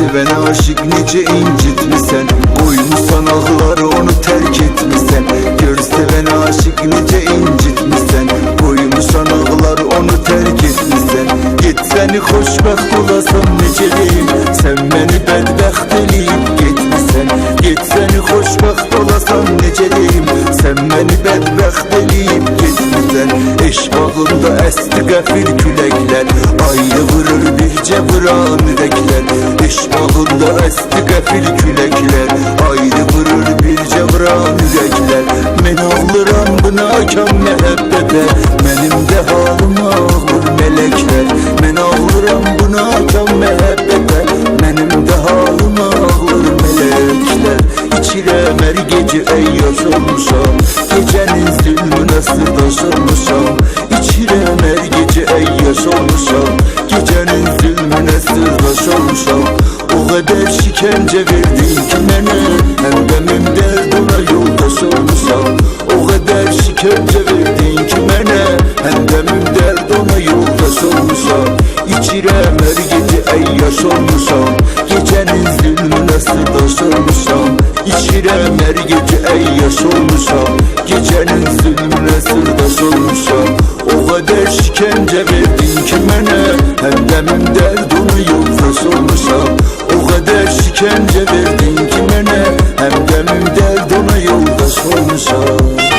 Sevene aşık nece incitmişsen, koymuşsan ağları onu terk etmişsen. Gör sevene aşık nece incitmişsen, koymuşsan ağları onu terk etmişsen. Git seni xoşbəxt olasam nece deyim, sen beni bədbəxt eləyib getmişsen. Git seni xoşbəxt olasam nece deyim, sen beni bədbəxt eləyib getmişsen. Eşq bağında əsti qəfil küləklər, ayrı vurur bircə vuran ürəklər. Eşq bağında əsti qəfil küləklər, ayrı vurur bircə vuran ürəklər. Mən ağlıram buna kam məhəbbətə, mənim də halım ağır mələklər. Mən ağlıram buna kam məhəbbətə, mənim də halım ağır mələklər. İçirəm hər gecə əyyaş olmuşam, gecənin zülmünə sırdaş olmuşam. İçirəm hər gecə əyyaş olmuşam, gecənin zülmünə sırdaş olmuşam. O qədər şikəncə verdin ki mənə, həmdəmim dərd ona yoldaş olmuşam. O qədər şikəncə verdin ki mənə, həmdəmim dərd ona yoldaş olmuşam. İçirəm hər gecə əyyaş olmuşam, gecənin zülmünə sırdaş olmuşam. İçirəm hər gecə əyyaş olmuşam, gecənin zülmünə sırdaş olmuşam. O qədər şikəncə verdin ki mənə, həmdəmim dərd ona yoldaş olmuşam. O qədər şikəncə verdin ki mənə, həmdəmim dərd ona yoldaş olmuşam.